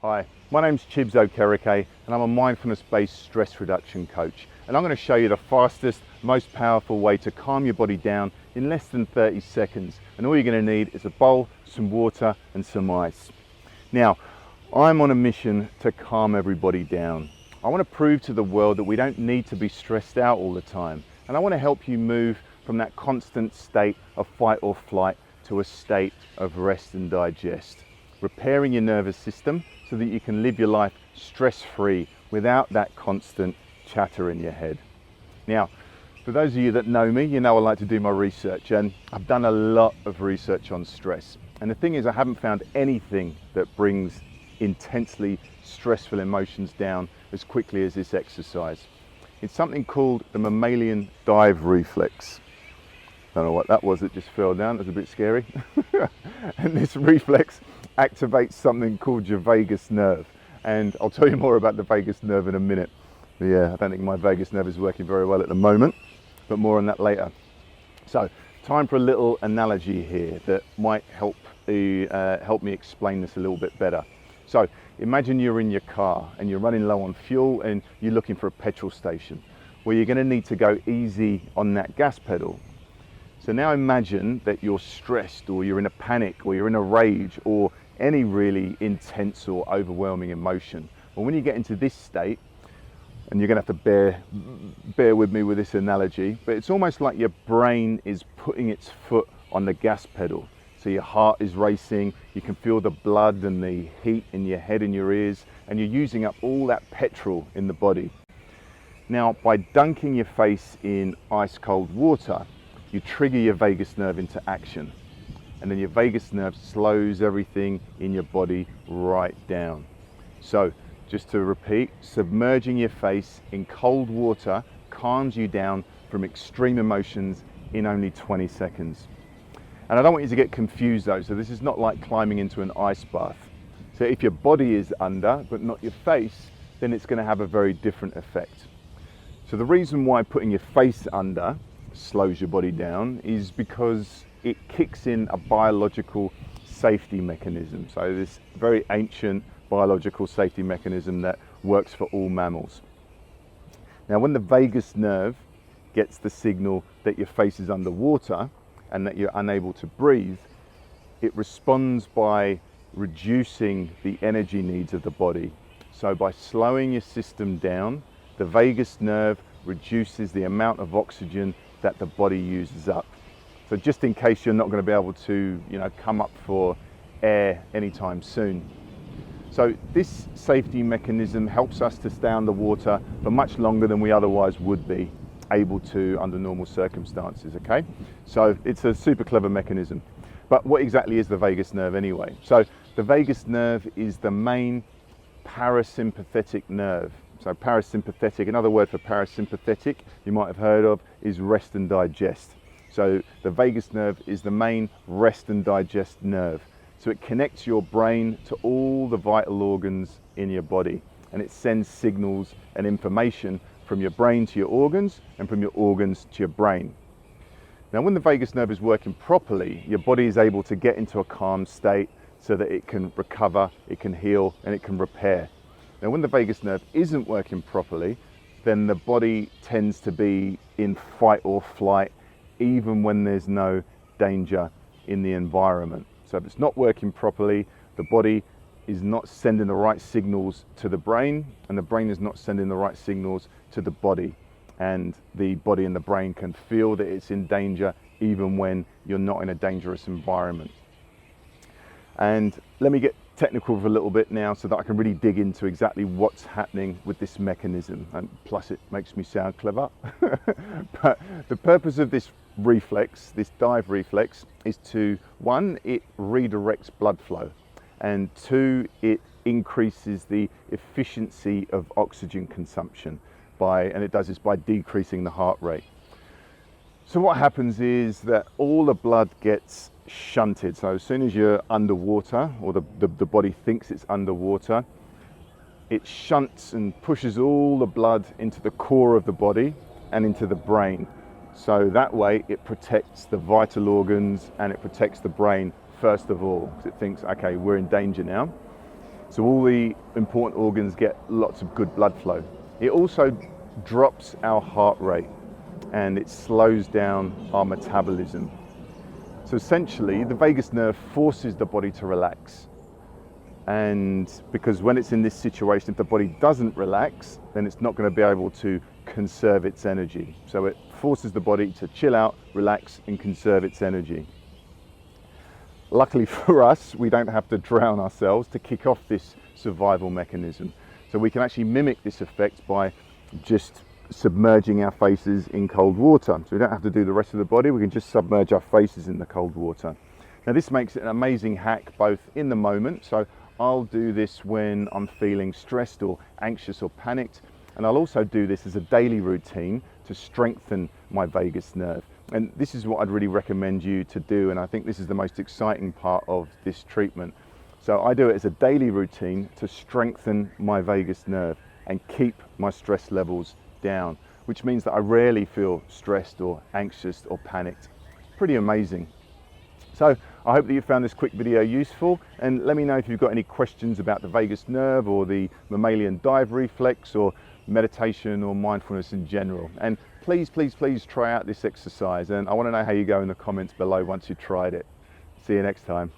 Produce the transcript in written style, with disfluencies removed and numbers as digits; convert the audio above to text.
Hi, my name's Chibs Okereke and I'm a mindfulness-based stress reduction coach. And I'm going to show you the fastest, most powerful way to calm your body down in less than 30 seconds. And all you're going to need is a bowl, some water and some ice. Now, I'm on a mission to calm everybody down. I want to prove to the world that we don't need to be stressed out all the time. And I want to help you move from that constant state of fight or flight to a state of rest and digest. Repairing your nervous system so that you can live your life stress-free without that constant chatter in your head. Now, for those of you that know me, you know I like to do my research, and I've done a lot of research on stress. And the thing is, I haven't found anything that brings intensely stressful emotions down as quickly as this exercise. It's something called the Mammalian Dive Reflex. Don't know what that was, it just fell down, it was a bit scary. And this reflex activates something called your vagus nerve. And I'll tell you more about the vagus nerve in a minute. But yeah, I don't think my vagus nerve is working very well at the moment, but more on that later. So, time for a little analogy here that might help me explain this a little bit better. So, imagine you're in your car and you're running low on fuel and you're looking for a petrol station. Well, you're going to need to go easy on that gas pedal. So now imagine that you're stressed, or you're in a panic, or you're in a rage, or any really intense or overwhelming emotion. Well, when you get into this state, and you're going to have to bear with me with this analogy, but it's almost like your brain is putting its foot on the gas pedal. So your heart is racing, you can feel the blood and the heat in your head and your ears, and you're using up all that petrol in the body. Now, by dunking your face in ice cold water, you trigger your vagus nerve into action, and then your vagus nerve slows everything in your body right down. So just to repeat, submerging your face in cold water calms you down from extreme emotions in only 20 seconds. And I don't want you to get confused though, so this is not like climbing into an ice bath. So if your body is under but not your face, then it's going to have a very different effect. So the reason why putting your face under slows your body down is because it kicks in a biological safety mechanism. So this very ancient biological safety mechanism that works for all mammals. Now, when the vagus nerve gets the signal that your face is underwater and that you're unable to breathe, it responds by reducing the energy needs of the body. So by slowing your system down, the vagus nerve reduces the amount of oxygen that the body uses up. So just in case you're not going to be able to, come up for air anytime soon. So this safety mechanism helps us to stay underwater for much longer than we otherwise would be able to under normal circumstances, okay? So it's a super clever mechanism. But what exactly is the vagus nerve anyway? So the vagus nerve is the main parasympathetic nerve. So parasympathetic, another word for parasympathetic you might have heard of is rest and digest. So the vagus nerve is the main rest and digest nerve. So it connects your brain to all the vital organs in your body, and it sends signals and information from your brain to your organs and from your organs to your brain. Now, when the vagus nerve is working properly, your body is able to get into a calm state so that it can recover, it can heal, and it can repair. Now, when the vagus nerve isn't working properly, then the body tends to be in fight or flight, even when there's no danger in the environment. So if it's not working properly, the body is not sending the right signals to the brain, and the brain is not sending the right signals to the body. And the body and the brain can feel that it's in danger, even when you're not in a dangerous environment. And let me get technical for a little bit now so that I can really dig into exactly what's happening with this mechanism, and plus it makes me sound clever. But the purpose of this reflex, this dive reflex, is to, one, it redirects blood flow, and two, it increases the efficiency of oxygen consumption and it does this by decreasing the heart rate. So what happens is that all the blood gets shunted. So as soon as you're underwater, or the body thinks it's underwater, it shunts and pushes all the blood into the core of the body and into the brain. So that way it protects the vital organs and it protects the brain first of all, because it thinks, okay, we're in danger now. So all the important organs get lots of good blood flow. It also drops our heart rate and it slows down our metabolism. So essentially, the vagus nerve forces the body to relax. And because when it's in this situation, if the body doesn't relax, then it's not going to be able to conserve its energy. So it forces the body to chill out, relax, and conserve its energy. Luckily for us, we don't have to drown ourselves to kick off this survival mechanism. So we can actually mimic this effect by just submerging our faces in cold water. So we don't have to do the rest of the body, we can just submerge our faces in the cold water. Now this makes it an amazing hack both in the moment, so I'll do this when I'm feeling stressed or anxious or panicked, and I'll also do this as a daily routine to strengthen my vagus nerve. And this is what I'd really recommend you to do, and I think this is the most exciting part of this treatment. So I do it as a daily routine to strengthen my vagus nerve and keep my stress levels down, which means that I rarely feel stressed or anxious or panicked. Pretty amazing. So I hope that you found this quick video useful, and let me know if you've got any questions about the vagus nerve or the mammalian dive reflex or meditation or mindfulness in general. And please try out this exercise, and I want to know how you go in the comments below once you've tried it. See you next time.